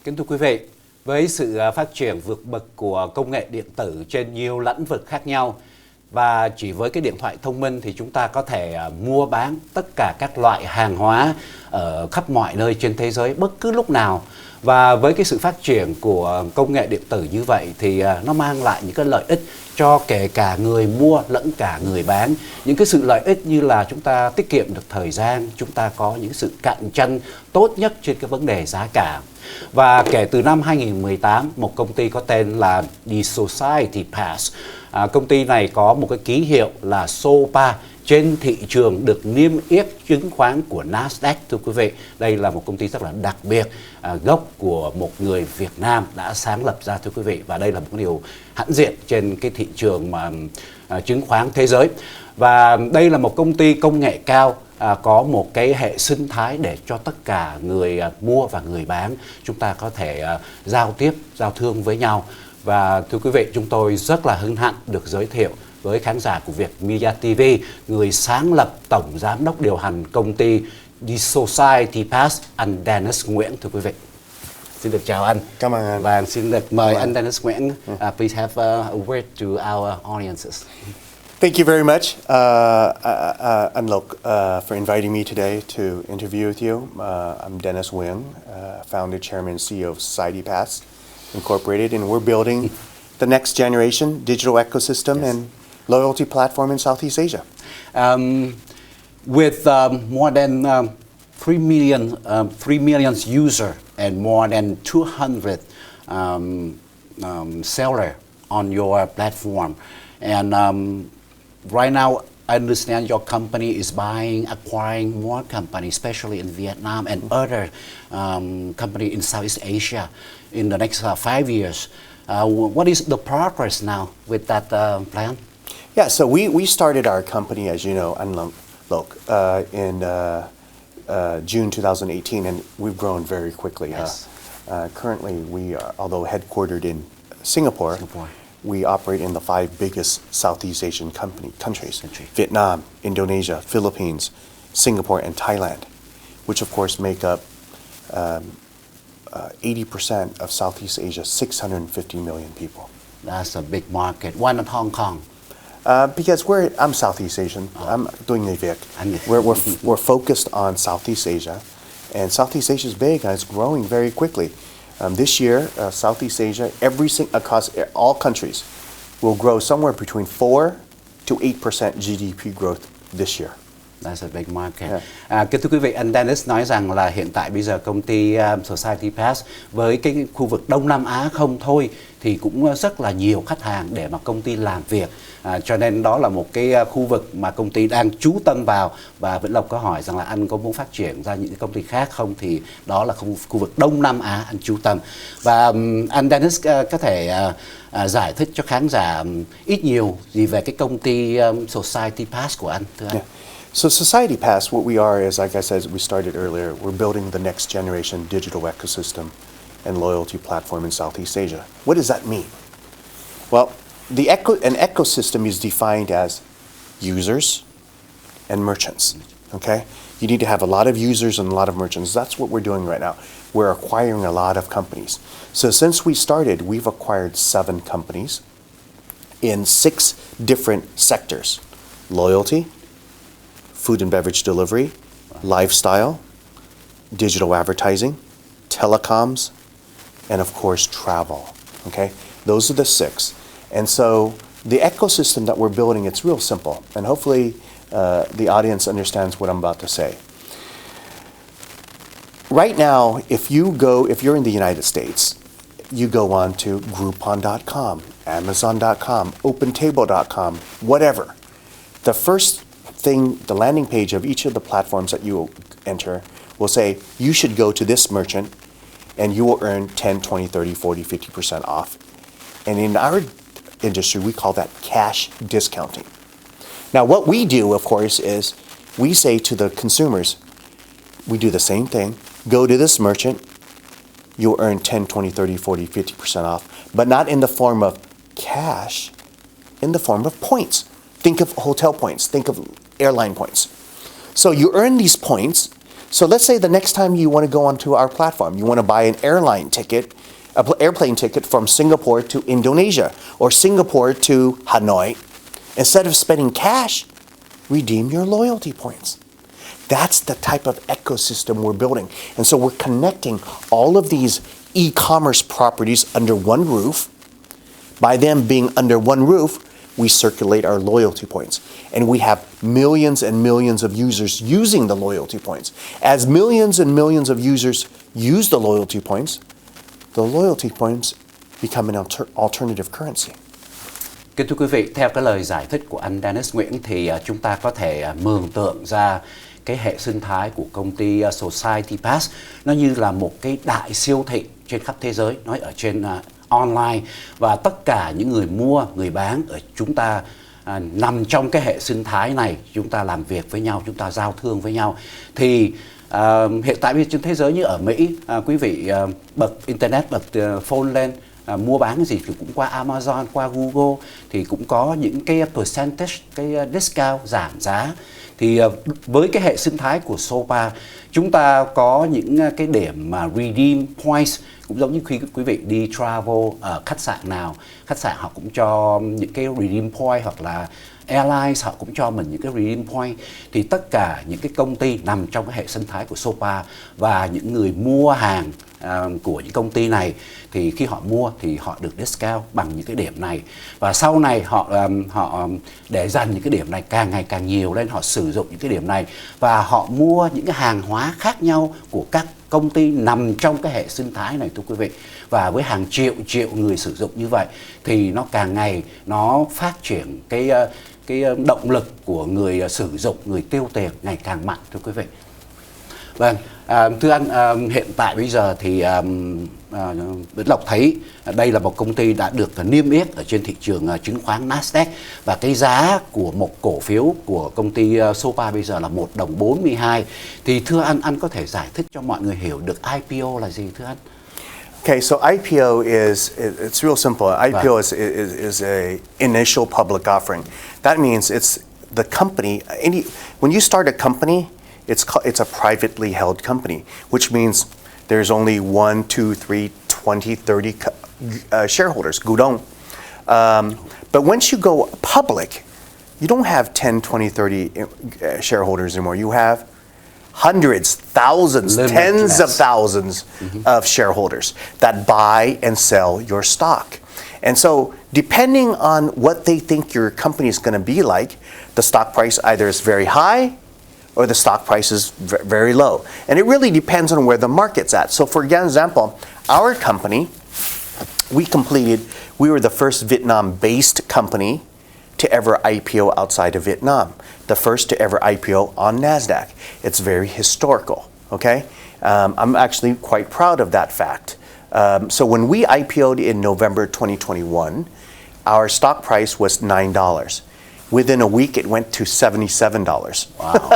Kính thưa quý vị, với sự phát triển vượt bậc của công nghệ điện tử trên nhiều lĩnh vực khác nhau và chỉ với cái điện thoại thông minh thì chúng ta có thể mua bán tất cả các loại hàng hóa ở khắp mọi nơi trên thế giới bất cứ lúc nào. Và với cái sự phát triển của công nghệ điện tử như vậy thì nó mang lại những cái lợi ích cho kể cả người mua lẫn cả người bán. Những cái sự lợi ích như là chúng ta tiết kiệm được thời gian, chúng ta có những sự cạnh tranh tốt nhất trên cái vấn đề giá cả. Và kể từ năm 2018, một công ty có tên là The Society Pass, công ty này có một cái ký hiệu là Sopa trên thị trường được niêm yết chứng khoán của Nasdaq. Thưa quý vị, đây là một công ty rất là đặc biệt, gốc của một người Việt Nam đã sáng lập ra, thưa quý vị, và đây là một điều hãnh diện trên cái thị trường mà chứng khoán thế giới. Và đây là một công ty công nghệ cao, có một cái hệ sinh thái để cho tất cả người mua và người bán chúng ta có thể giao tiếp, giao thương với nhau. Và thưa quý vị, chúng tôi rất là hân hạnh được giới thiệu với khán giả của Vietmedia TV, người sáng lập, tổng giám đốc điều hành công ty The Society Pass, anh Dennis Nguyễn. Thưa quý vị, xin được chào anh. Cảm ơn anh. Và xin được mời anh Dennis Nguyễn. Please have a word to our audiences. Thank you very much, Unlock, for inviting me today to interview with you. I'm Dennis Nguyen, founder, chairman, CEO of Society Pass Incorporated, and we're building the next generation digital ecosystem and loyalty platform in Southeast Asia. With more than 3 million users and more than 200 sellers on your platform, and right now, I understand your company is acquiring more companies, especially in Vietnam and other companies in Southeast Asia in the next 5 years. What is the progress now with that plan? Yeah, so we started our company, as you know, Unlock, in June 2018, and we've grown very quickly. Yes. Currently, we are, although headquartered in Singapore, we operate in the 5 biggest Southeast Asian countries: Vietnam, Indonesia, Philippines, Singapore, and Thailand, which of course make up 80% of Southeast Asia, 650 million people. That's a big market. Why not Hong Kong? Because I'm Southeast Asian. I'm doing the Vic. We're focused on Southeast Asia, and Southeast Asia is big and it's growing very quickly. This year, Southeast Asia, across all countries, will grow somewhere between 4 to 8% GDP growth this year. That's a big market. Kính thưa quý vị, anh Dennis nói rằng là hiện tại bây giờ công ty Society Pass với cái khu vực Đông Nam Á không thôi thì cũng rất là nhiều khách hàng để mà công ty làm việc. Cho nên đó là một cái khu vực mà công ty đang chú tâm vào. Và Vĩnh Lộc có hỏi rằng là anh có muốn phát triển ra những cái công ty khác không, thì đó là khu vực Đông Nam Á anh chú tâm. Và anh Dennis có thể giải thích cho khán giả ít nhiều gì về cái công ty Society Pass của anh, thưa anh? So Society Pass, what we are is, like I said, we started earlier, we're building the next generation digital ecosystem and loyalty platform in Southeast Asia. What does that mean? Well, an ecosystem is defined as users and merchants, okay? You need to have a lot of users and a lot of merchants. That's what we're doing right now. We're acquiring a lot of companies. So since we started, we've acquired 7 companies in 6 different sectors: loyalty, food and beverage delivery, lifestyle, digital advertising, telecoms, and of course travel, okay? Those are the 6. And so the ecosystem that we're building, it's real simple, and hopefully the audience understands what I'm about to say. Right now, if you're in the United States, you go on to Groupon.com, Amazon.com, OpenTable.com, whatever. The first thing, the landing page of each of the platforms that you enter will say, you should go to this merchant and you will earn 10, 20, 30, 40, 50% off. And in our industry, we call that cash discounting. Now, what we do, of course, is we say to the consumers, we do the same thing. Go to this merchant, you'll earn 10, 20, 30, 40, 50% off, but not in the form of cash, in the form of points. Think of hotel points, think of airline points. So you earn these points So let's say the next time you want to go onto our platform, you want to buy an airplane ticket from Singapore to Indonesia or Singapore to Hanoi. Instead of spending cash, redeem your loyalty points. That's the type of ecosystem we're building. And so we're connecting all of these e-commerce properties under one roof. By them being under one roof, we circulate our loyalty points. And we have millions and millions of users using the loyalty points. As millions and millions of users use the loyalty points become an alternative currency. Kính thưa quý vị, theo cái lời giải thích của anh Dennis Nguyễn thì chúng ta có thể mường tượng ra cái hệ sinh thái của công ty Society Pass nó như là một cái đại siêu thị trên khắp thế giới, nói ở trên online, và tất cả những người mua, người bán ở chúng ta nằm trong cái hệ sinh thái này, chúng ta làm việc với nhau, chúng ta giao thương với nhau. Thì hiện tại trên thế giới như ở Mỹ, quý vị bật internet, bật phone lên, mua bán cái gì thì cũng qua Amazon, qua Google thì cũng có những cái percentage, cái discount, giảm giá. Thì với cái hệ sinh thái của Sopa, chúng ta có những cái điểm mà redeem points, cũng giống như khi quý vị đi travel ở khách sạn nào, khách sạn họ cũng cho những cái redeem point, hoặc là airlines họ cũng cho mình những cái redeem point. Thì tất cả những cái công ty nằm trong cái hệ sinh thái của Sopa và những người mua hàng của những công ty này thì khi họ mua thì họ được discount bằng những cái điểm này, và sau này họ để dành những cái điểm này càng ngày càng nhiều lên, họ sử dụng những cái điểm này và họ mua những cái hàng hóa khác nhau của các công ty nằm trong cái hệ sinh thái này, thưa quý vị. Và với hàng triệu người sử dụng như vậy thì nó càng ngày nó phát triển cái động lực của người sử dụng, người tiêu tiền ngày càng mạnh, thưa quý vị. Vâng, thưa anh, hiện tại bây giờ thì Vĩnh Lộc thấy đây là một công ty đã được niêm yết ở trên thị trường chứng khoán Nasdaq, và cái giá của một cổ phiếu của công ty Sopa bây giờ là 1,42 đồng. Thì thưa anh có thể giải thích cho mọi người hiểu được IPO là gì, thưa anh? Okay, so IPO it's real simple. IPO is a initial public offering. That means it's the company. When you start a company, it's a privately held company, which means there's only 1, 2, 3, 20, 30 shareholders, gudong. But once you go public, you don't have 10, 20, 30 shareholders anymore. You have hundreds, thousands, tens of thousands of shareholders that buy and sell your stock. And so depending on what they think your company is going to be like, the stock price either is very high or the stock price is very low. And it really depends on where the market's at. So for example, our company, we were the first Vietnam-based company to ever IPO outside of Vietnam. The first to ever IPO on NASDAQ. It's very historical, okay? I'm actually quite proud of that fact. So when we IPO'd in November 2021, our stock price was $9. Within a week, it went to $77. Wow.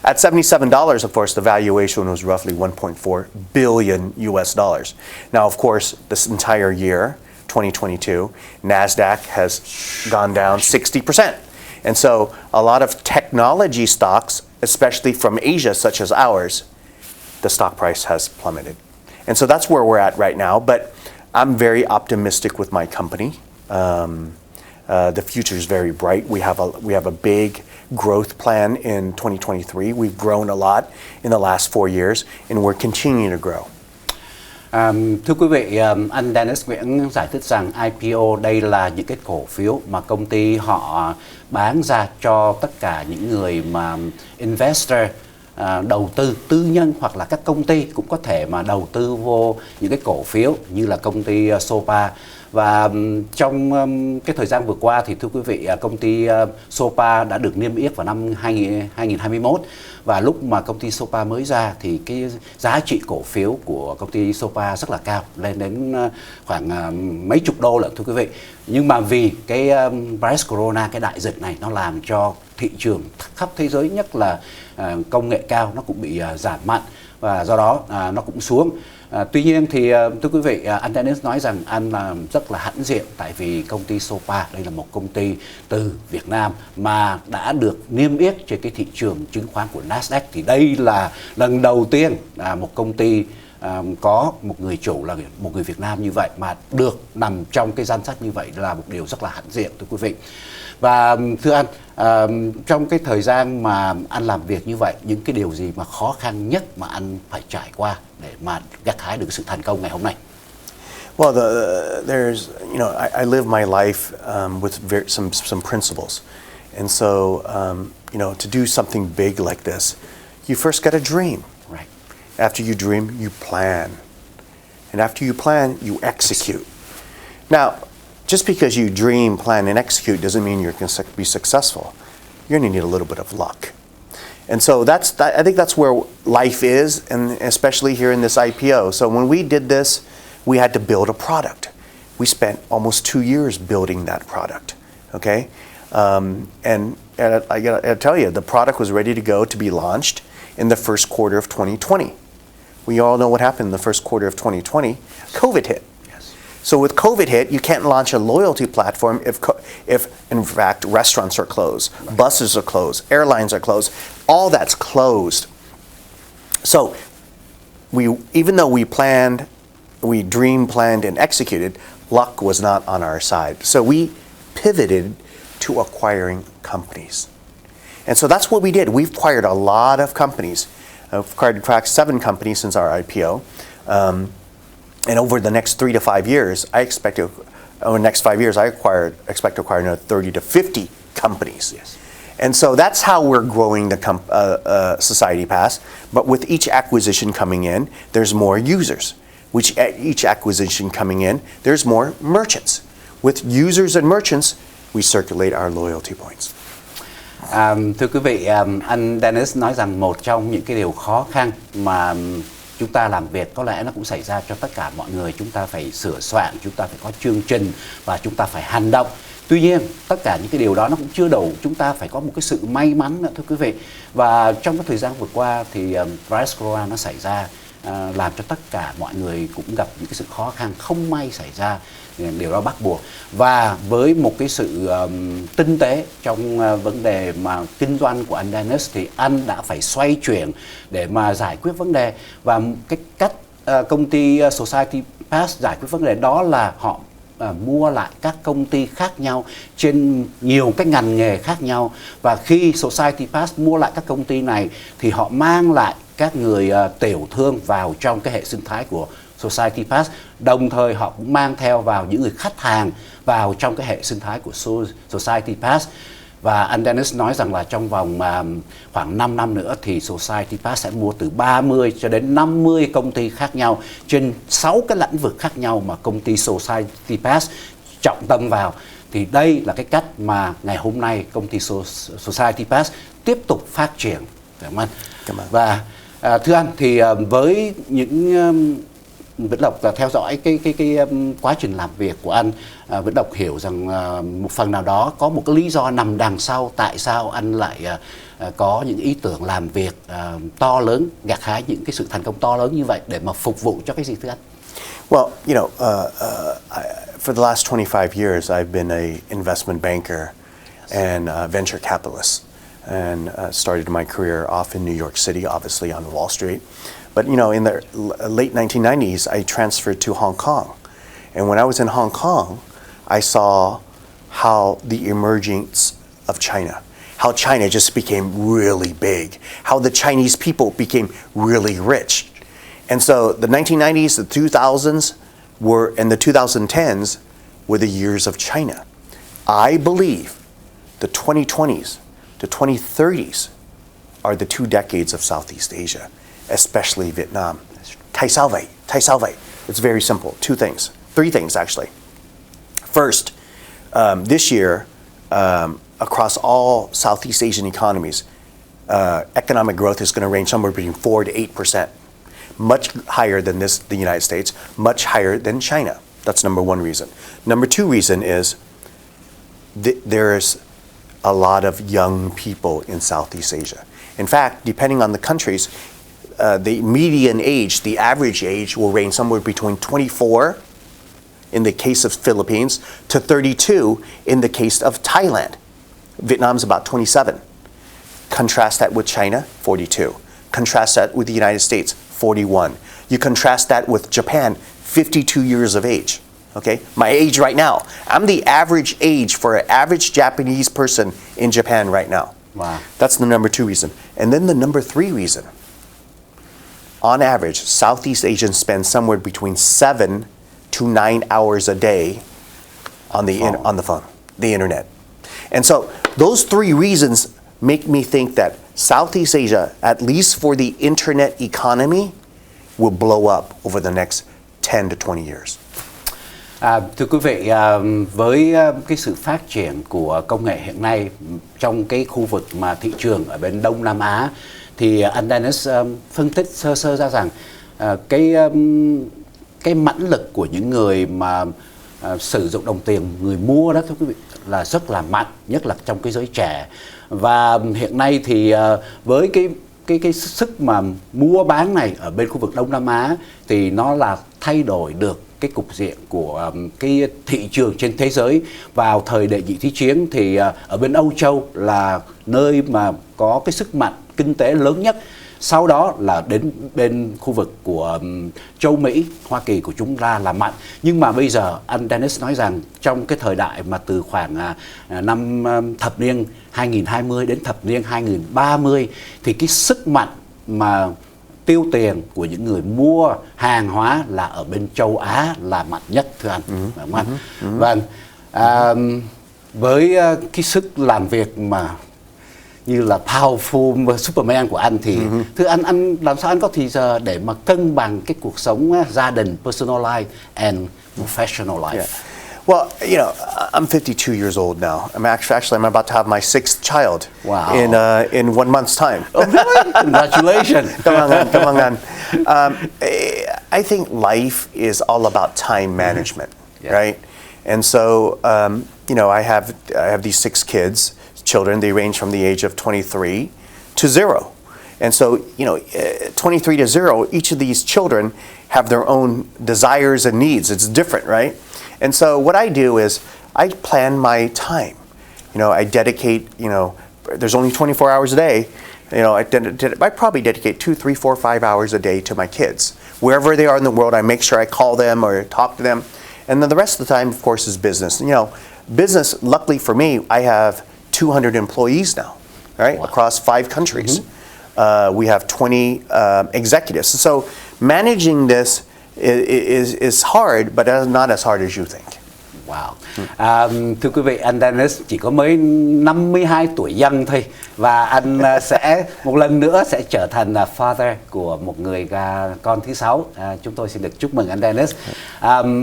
At $77, of course, the valuation was roughly 1.4 billion US dollars. Now, of course, this entire year, 2022, NASDAQ has gone down 60%. And so a lot of technology stocks, especially from Asia, such as ours, the stock price has plummeted. And so that's where we're at right now. But I'm very optimistic with my company. The future is very bright. We have a big growth plan in 2023. We've grown a lot in the last 4 years, and we're continuing to grow. Thưa quý vị, anh Dennis Nguyễn giải thích rằng IPO đây là những cái cổ phiếu mà công ty họ bán ra cho tất cả những người mà investor, đầu tư tư nhân hoặc là các công ty cũng có thể mà đầu tư vô những cái cổ phiếu như là công ty Sopa. Và trong cái thời gian vừa qua thì thưa quý vị, công ty Sopa đã được niêm yết vào năm 2021, và lúc mà công ty Sopa mới ra thì cái giá trị cổ phiếu của công ty Sopa rất là cao, lên đến khoảng mấy chục đô lận, thưa quý vị. Nhưng mà vì cái virus corona, cái đại dịch này nó làm cho thị trường khắp thế giới, nhất là công nghệ cao, nó cũng bị giảm mạnh, và do đó nó cũng xuống. Tuy nhiên thì thưa quý vị, anh Dennis nói rằng anh rất là hãnh diện tại vì công ty Sopa đây là một công ty từ Việt Nam mà đã được niêm yết trên cái thị trường chứng khoán của Nasdaq. Thì đây là lần đầu tiên một công ty có một người chủ là một người Việt Nam như vậy mà được nằm trong cái danh sách như vậy là một điều rất là hãnh diện, thưa quý vị. Và thưa anh, trong cái thời gian mà anh làm việc như vậy, những cái điều gì mà khó khăn nhất mà anh phải trải qua để mà gặt hái được sự thành công ngày hôm nay? Well, there's, you know, I live my life with some principles. And so, you know, to do something big like this, you first got to dream. Right. After you dream, you plan. And after you plan, you execute. Now, just because you dream, plan, and execute doesn't mean you're going to be successful. You're going to need a little bit of luck. And so I think that's where life is, and especially here in this IPO. So when we did this, we had to build a product. We spent almost 2 years building that product, okay? And I gotta tell you, the product was ready to go to be launched in the first quarter of 2020. We all know what happened in the first quarter of 2020. COVID hit. So with COVID hit, you can't launch a loyalty platform if in fact restaurants are closed, buses are closed, airlines are closed, all that's closed. So even though we dreamed, planned, and executed, luck was not on our side. So we pivoted to acquiring companies. And so that's what we did. We've acquired a lot of companies. We've acquired in fact 7 companies since our IPO. And over the next 3 to 5 years, I expect to acquire another 30 to 50 companies. Yes. And so that's how we're growing the Society Pass. But with each acquisition coming in, there's more users. With each acquisition coming in, there's more merchants. With users and merchants, we circulate our loyalty points. Thưa quý vị, anh Dennis nói rằng một trong những cái điều khó khăn mà chúng ta làm việc có lẽ nó cũng xảy ra cho tất cả mọi người. Chúng ta phải sửa soạn, chúng ta phải có chương trình và chúng ta phải hành động. Tuy nhiên, tất cả những cái điều đó nó cũng chưa đủ. Chúng ta phải có một cái sự may mắn nữa, thưa quý vị. Và trong cái thời gian vừa qua thì virus corona nó xảy ra, làm cho tất cả mọi người cũng gặp những cái sự khó khăn không may xảy ra, điều đó bắt buộc. Và với một cái sự tinh tế trong vấn đề mà kinh doanh của anh Dennis thì anh đã phải xoay chuyển để mà giải quyết vấn đề. Và cái cách công ty Society Pass giải quyết vấn đề đó là họ mua lại các công ty khác nhau trên nhiều cái ngành nghề khác nhau. Và khi Society Pass mua lại các công ty này thì họ mang lại các người tiểu thương vào trong cái hệ sinh thái của Society Pass. Đồng thời họ cũng mang theo vào những người khách hàng vào trong cái hệ sinh thái của Society Pass. Và anh Dennis nói rằng là trong vòng khoảng 5 năm nữa thì Society Pass sẽ mua từ 30 cho đến 50 công ty khác nhau trên 6 cái lĩnh vực khác nhau mà công ty Society Pass trọng tâm vào. Thì đây là cái cách mà ngày hôm nay công ty Society Pass tiếp tục phát triển. Cảm ơn. Và thưa anh, thì với những Vĩnh Lộc theo dõi cái quá trình làm việc của anh, Vĩnh Lộc hiểu rằng một phần nào đó có một cái lý do nằm đằng sau tại sao anh lại có những ý tưởng làm việc to lớn, gặt hái những cái sự thành công to lớn như vậy để mà phục vụ cho cái gì thưa anh? Well, you know, for the last 25 years, I've been a investment banker and venture capitalist, and started my career off in New York City, obviously on Wall Street. But, you know, in the late 1990s, I transferred to Hong Kong. And when I was in Hong Kong, I saw how the emergence of China, how China just became really big, how the Chinese people became really rich. And so the 1990s, the 2000s and the 2010s were the years of China. I believe the 2020s, the 2030s are the 2 decades of Southeast Asia, especially Vietnam. Tại sao vậy? Tại sao vậy? It's very simple. 3 things actually. First, this year, across all Southeast Asian economies, economic growth is going to range somewhere between 4 to 8%, much higher than the United States, much higher than China. That's number 1 reason. Number 2 reason is there's a lot of young people in Southeast Asia. In fact, depending on the countries, the median age, the average age, will range somewhere between 24 in the case of Philippines to 32 in the case of Thailand. Vietnam's about 27. Contrast that with China, 42. Contrast that with the United States, 41. You contrast that with Japan, 52 years of age. Okay, my age right now. I'm the average age for an average Japanese person in Japan right now. Wow. That's the number 2 reason. And then the number 3 reason. On average, Southeast Asians spend somewhere between 7 to 9 hours a day on the phone, the internet. And so those 3 reasons make me think that Southeast Asia, at least for the internet economy, will blow up over the next 10 to 20 years. Thưa quý vị, với cái sự phát triển của công nghệ hiện nay trong cái khu vực mà thị trường ở bên Đông Nam Á, thì anh Dennis phân tích sơ sơ ra rằng cái mãnh lực của những người mà sử dụng đồng tiền, người mua đó thưa quý vị, là rất là mạnh, nhất là trong cái giới trẻ. Và hiện nay thì với cái sức mà mua bán này ở bên khu vực Đông Nam Á thì nó là thay đổi được cái cục diện của cái thị trường trên thế giới. Vào thời đệ nhị thế chiến thì ở bên Âu Châu là nơi mà có cái sức mạnh kinh tế lớn nhất. Sau đó là đến bên khu vực của châu Mỹ, Hoa Kỳ của chúng ta là mạnh. Nhưng mà bây giờ anh Dennis nói rằng trong cái thời đại mà từ khoảng năm thập niên 2020 đến thập niên 2030 thì cái sức mạnh mà tiêu tiền của những người mua hàng hóa là ở bên châu Á là mạnh nhất, thưa anh. Đúng không anh? Vâng. Với cái sức làm việc mà như là powerful Superman của anh thì thưa anh làm sao anh có thì giờ để mà cân bằng cái cuộc sống gia đình, personal life and professional life? Yeah. Well, you know, I'm 52 years old now. I'm about to have my 6th child. Wow. In 1 month's time. Oh, really? Congratulations. Come on. I think life is all about time management, right? And so, you know, I have these 6 children. They range from the age of 23 to 0. And so, you know, 23 to 0, each of these children have their own desires and needs. It's different, right? And so what I do is I plan my time. You know, I dedicate, you know, there's only 24 hours a day. You know, I probably dedicate 2, 3, 4, 5 hours a day to my kids. Wherever they are in the world, I make sure I call them or talk to them. And then the rest of the time, of course, is business. You know, business, luckily for me, I have 200 employees now, right? Wow. Across 5 countries. We have 20 executives. So managing this is hard, but not as hard as you think. Wow. Thưa quý vị, anh Dennis chỉ có mới 52 tuổi dân thôi, và anh sẽ một lần nữa sẽ trở thành father của một người con thứ 6. Chúng tôi xin được chúc mừng anh Dennis.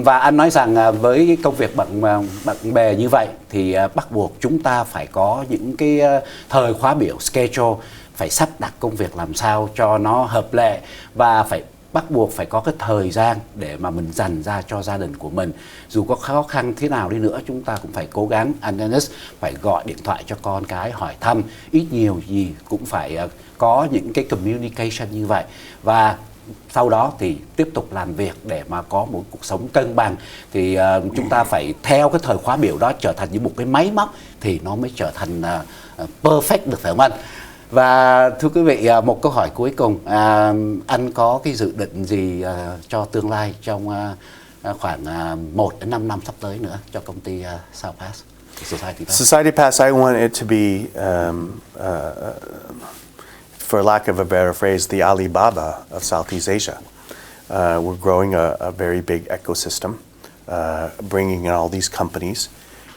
Và anh nói rằng với công việc bận bề như vậy thì bắt buộc chúng ta phải có những cái thời khóa biểu schedule, phải sắp đặt công việc làm sao cho nó hợp lệ, và bắt buộc phải có cái thời gian để mà mình dành ra cho gia đình của mình. Dù có khó khăn thế nào đi nữa, chúng ta cũng phải cố gắng. Anh Dennis phải gọi điện thoại cho con cái hỏi thăm, ít nhiều gì cũng phải có những cái communication như vậy. Và sau đó thì tiếp tục làm việc để mà có một cuộc sống cân bằng. Thì chúng ta phải theo cái thời khóa biểu đó, trở thành như một cái máy móc thì nó mới trở thành perfect được, phải không anh? Và thưa quý vị, một câu hỏi cuối cùng, anh có cái dự định gì cho tương lai trong khoảng 1 đến 5 năm sắp tới nữa cho công ty Sopa, Society Pass? Society Pass, I want it to be, for lack of a better phrase, the Alibaba of Southeast Asia. We're growing a very big ecosystem, bringing in all these companies,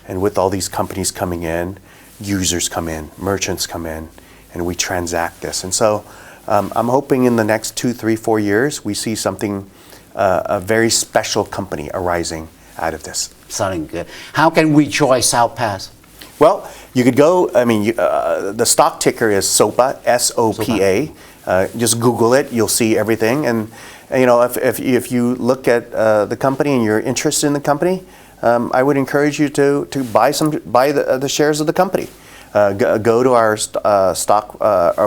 and with all these companies coming in, users come in, merchants come in, and we transact this. And so I'm hoping in the next 2, 3, 4 years, we see something, a very special company arising out of this. Sounding good. How can we join Sopa? Well, you could go, I mean, the stock ticker is Sopa, S-O-P-A. Just Google it, you'll see everything. And you know, if you look at the company and you're interested in the company, I would encourage you to buy the shares of the company. Go to our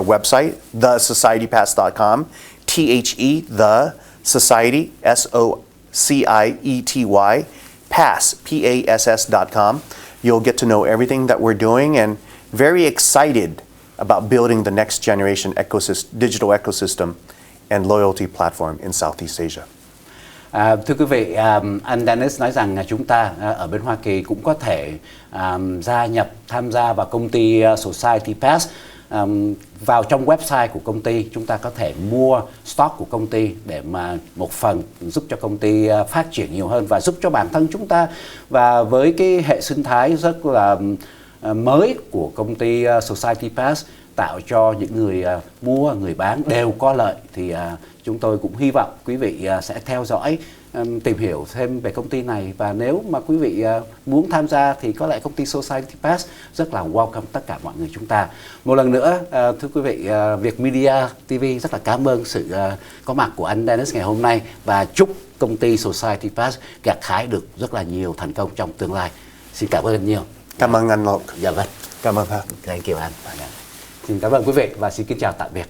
website, thesocietypass.com, THE, the Society, SOCIETY, PASS.com. You'll get to know everything that we're doing and very excited about building the next generation digital ecosystem and loyalty platform in Southeast Asia. Thưa quý vị, anh Dennis nói rằng chúng ta ở bên Hoa Kỳ cũng có thể tham gia vào công ty Society Pass. Vào trong website của công ty, chúng ta có thể mua stock của công ty để mà một phần giúp cho công ty phát triển nhiều hơn và giúp cho bản thân chúng ta. Và với cái hệ sinh thái rất là mới của công ty Society Pass tạo cho những người mua, người bán đều có lợi, thì chúng tôi cũng hy vọng quý vị sẽ theo dõi, tìm hiểu thêm về công ty này. Và nếu mà quý vị muốn tham gia thì có lẽ công ty Society Pass rất là welcome tất cả mọi người chúng ta. Một lần nữa, thưa quý vị, Vietmedia TV rất là cảm ơn sự có mặt của anh Dennis ngày hôm nay và chúc công ty Society Pass gặt hái được rất là nhiều thành công trong tương lai. Xin cảm ơn nhiều. Cảm ơn anh Lộc. Dạ vâng. Cảm ơn. Thank you anh. Xin cảm ơn quý vị và xin kính chào tạm biệt.